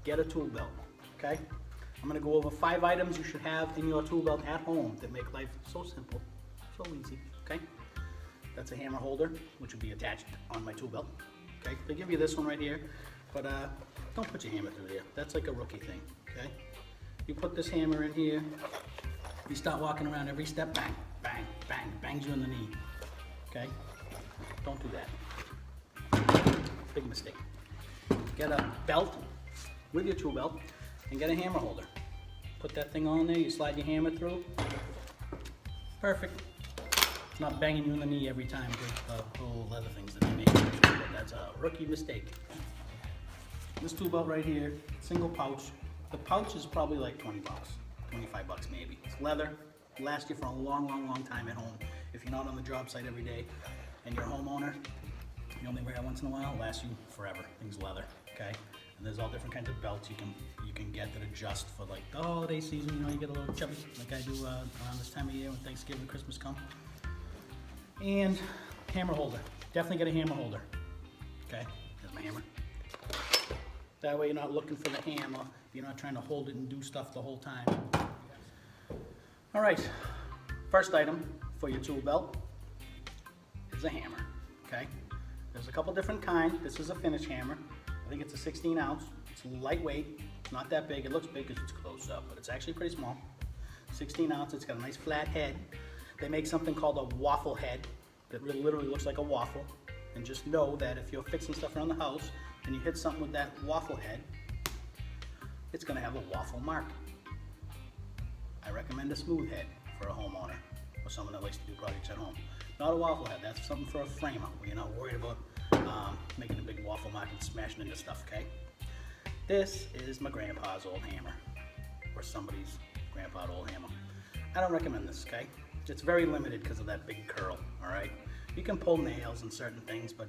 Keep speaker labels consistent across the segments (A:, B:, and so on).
A: get a tool belt, okay? I'm gonna go over 5 items you should have in your tool belt at home that make life so simple, so easy, okay? That's a hammer holder, which will be attached on my tool belt, okay? They give you this one right here, but don't put your hammer through there. That's like a rookie thing, okay? You put this hammer in here, you start walking around every step, bang, bang, bang, bangs you in the knee, okay? Don't do that. Big mistake. Get a belt with your tool belt and get a hammer holder. Put that thing on there, you slide your hammer through. Perfect. It's not banging you in the knee every time with the little leather things that they make. That's a rookie mistake. This tool belt right here, single pouch. The pouch is probably like 20 bucks, 25 bucks maybe. It's leather, lasts you for a long, long, long time at home. If you're not on the job site every day and you're a homeowner, you only wear it once in a while, it lasts you forever. Things leather, okay? And there's all different kinds of belts you can get that adjust for like the holiday season. You know, you get a little chubby like I do around this time of year when Thanksgiving and Christmas come. And hammer holder. Definitely get a hammer holder. Okay, there's my hammer. That way you're not looking for the hammer. You're not trying to hold it and do stuff the whole time. All right, first item for your tool belt is a hammer, okay? There's a couple different kinds. This is a finish hammer. I think it's a 16 ounce. It's lightweight, it's not that big. It looks big because it's closed up, but it's actually pretty small. 16 ounce, it's got a nice flat head. They make something called a waffle head that really literally looks like a waffle. And just know that if you're fixing stuff around the house and you hit something with that waffle head, it's gonna have a waffle mark. I recommend a smooth head for a homeowner or someone that likes to do projects at home. Not a waffle head, that's something for a framer where you're not worried about making a big waffle mark and smashing into stuff, okay? This is my grandpa's old hammer, or somebody's grandpa's old hammer. I don't recommend this, okay? It's very limited because of that big curl, all right? You can pull nails and certain things, but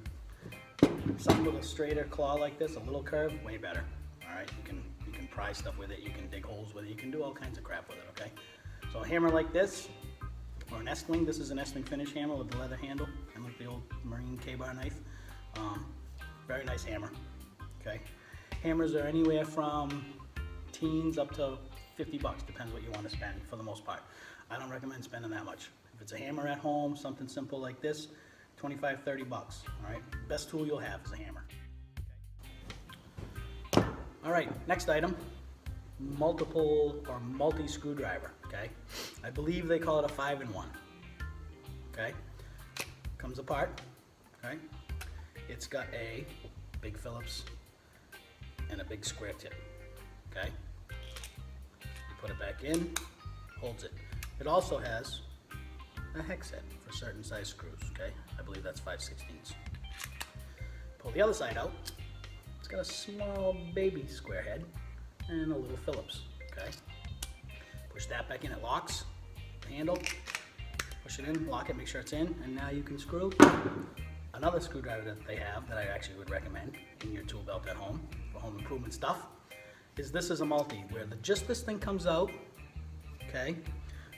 A: something with a straighter claw like this, a little curve, way better, all right? You can pry stuff with it, you can dig holes with it, you can do all kinds of crap with it, okay? So a hammer like this, or an Estling, this is an Estling finish hammer with the leather handle and with the old marine K-bar knife. Very nice hammer, okay? Hammers are anywhere from teens up to 50 bucks, depends what you want to spend for the most part. I don't recommend spending that much. If it's a hammer at home, something simple like this, 25, 30 bucks, all right? Best tool you'll have is a hammer. Okay. All right, next item, multiple or multi-screwdriver, okay? I believe they call it a 5-in-1, okay? Comes apart, okay? It's got a big Phillips and a big square tip, okay? You put it back in, holds it. It also has a hex head for certain size screws, okay? I believe that's 5/16. Pull the other side out. It's got a small baby square head and a little Phillips, okay? Push that back in, it locks the handle. Push it in, lock it, make sure it's in, and now you can screw. Another screwdriver that they have that I actually would recommend in your tool belt at home for home improvement stuff is this is a multi where just this thing comes out, okay?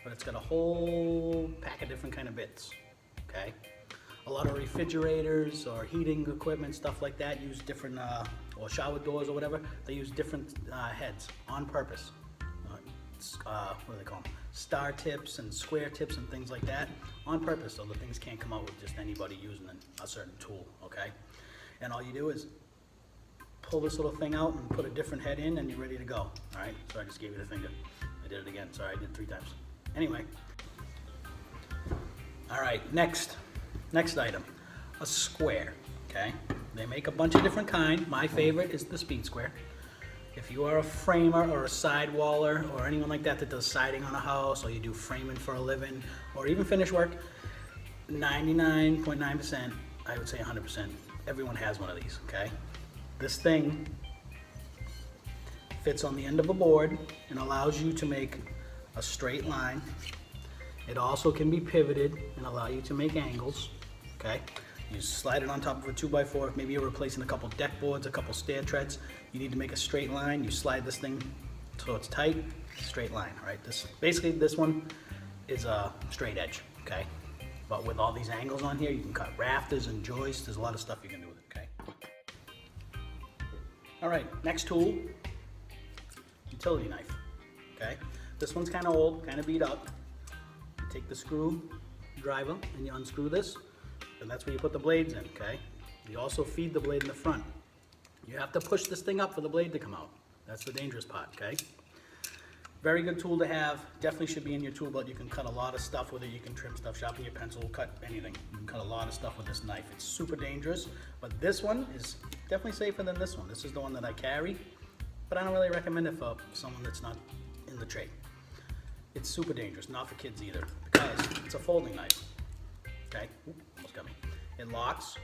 A: But it's got a whole pack of different kind of bits, okay? A lot of refrigerators or heating equipment, stuff like that, use different, or shower doors or whatever, they use different heads on purpose. What do they call them? Star tips and square tips and things like that on purpose so the things can't come out with just anybody using a certain tool, okay? And all you do is pull this little thing out and put a different head in and you're ready to go, all right? So I just gave you the finger. I did it again, sorry, I did 3 times. Anyway, all right, next item, a square, okay? They make a bunch of different kind. My favorite is the speed square. If you are a framer or a sidwaller or anyone like that that does siding on a house or you do framing for a living or even finish work, 99.9%, I would say 100%, everyone has one of these, okay? This thing fits on the end of a board and allows you to make a straight line. It also can be pivoted and allow you to make angles, okay? You slide it on top of a 2x4. If maybe you're replacing a couple deck boards, a couple stair treads, you need to make a straight line. You slide this thing so it's tight, straight line, all right? Basically this one is a straight edge, okay? But with all these angles on here, you can cut rafters and joists. There's a lot of stuff you can do with it, okay? All right, next tool utility knife, okay? This one's kind of old, kind of beat up. You take the screwdriver and you unscrew this, and that's where you put the blades in, okay? You also feed the blade in the front. You have to push this thing up for the blade to come out. That's the dangerous part, okay? Very good tool to have. Definitely should be in your tool belt. You can cut a lot of stuff with it. You can trim stuff, sharpen your pencil, cut anything. You can cut a lot of stuff with this knife. It's super dangerous, but this one is definitely safer than this one. This is the one that I carry, but I don't really recommend it for someone that's not in the trade. It's super dangerous, not for kids either, because it's a folding knife, okay? Ooh, almost got me. It locks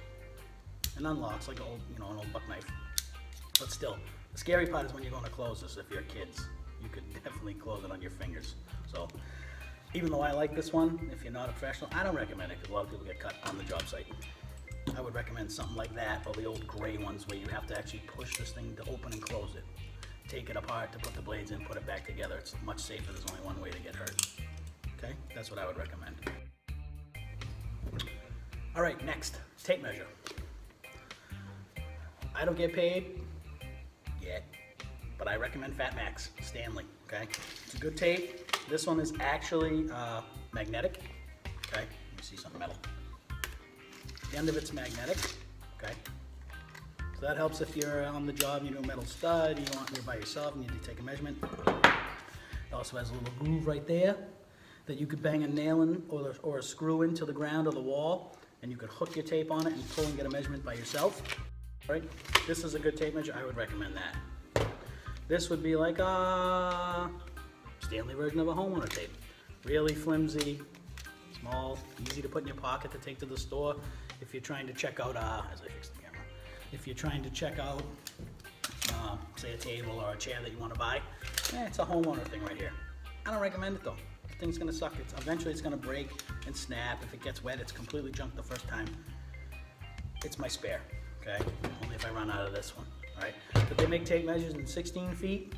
A: and unlocks like an old buck knife, but still, the scary part is when you're going to close this. If you're kids, you could definitely close it on your fingers. So even though I like this one, if you're not a professional, I don't recommend it because a lot of people get cut on the job site. I would recommend something like that, or the old gray ones where you have to actually push this thing to open and close it. Take it apart to put the blades in, put it back together. It's much safer. There's only one way to get hurt. Okay, that's what I would recommend. All right, next, tape measure. I don't get paid yet, but I recommend Fat Max, Stanley, okay? It's a good tape. This one is actually magnetic, okay? Let me see some metal. The end of it's magnetic, okay? So that helps if you're on the job and you do a metal stud, you're by yourself and you need to take a measurement. It also has a little groove right there that you could bang a nail in or a screw into the ground or the wall, and you could hook your tape on it and pull and get a measurement by yourself. All right? This is a good tape measure. I would recommend that. This would be like a Stanley version of a homeowner tape. Really flimsy, small, easy to put in your pocket to take to the store. If you're trying to check out, as I fix the camera, if you're trying to check out, say a table or a chair that you want to buy, it's a homeowner thing right here. I don't recommend it though. The thing's gonna suck. Eventually it's gonna break and snap. If it gets wet, it's completely junk the first time. It's my spare, okay? Only if I run out of this one, all right? But they make tape measures in 16 feet.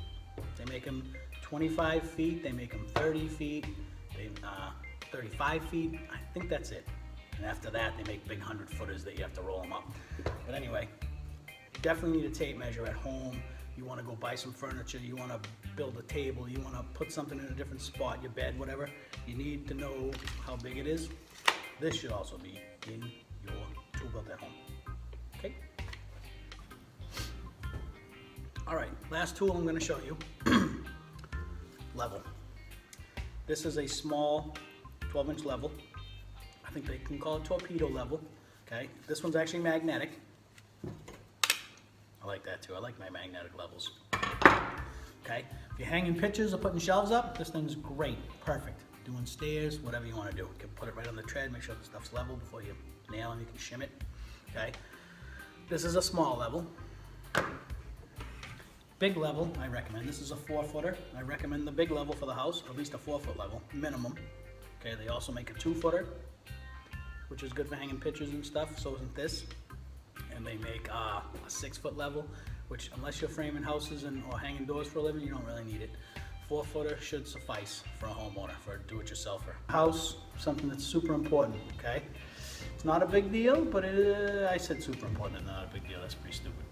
A: They make them 25 feet. They make them 30 feet. 35 feet. I think that's it. And after that, they make big 100-footers that you have to roll them up. But anyway, you definitely need a tape measure at home. You want to go buy some furniture, you want to build a table, you want to put something in a different spot, your bed, whatever. You need to know how big it is. This should also be in your tool belt at home. Okay? All right, last tool I'm going to show you. Level. This is a small 12-inch level. I think they can call it torpedo level. Okay, this one's actually magnetic. I like that too. I like my magnetic levels. Okay, if you're hanging pictures or putting shelves up, this thing's great, perfect. Doing stairs, whatever you want to do. You can put it right on the tread, make sure the stuff's level before you nail and you can shim it. Okay, this is a small level. Big level, I recommend. This is a 4-footer. I recommend the big level for the house, at least a 4-foot level, minimum. Okay, they also make a 2-footer, which is good for hanging pictures and stuff, so isn't this. And they make a 6-foot level, which unless you're framing houses or hanging doors for a living, you don't really need it. 4-footer should suffice for a homeowner, for a do-it-yourselfer. House, something that's super important, okay? It's not a big deal, but I said super important and not a big deal. That's pretty stupid.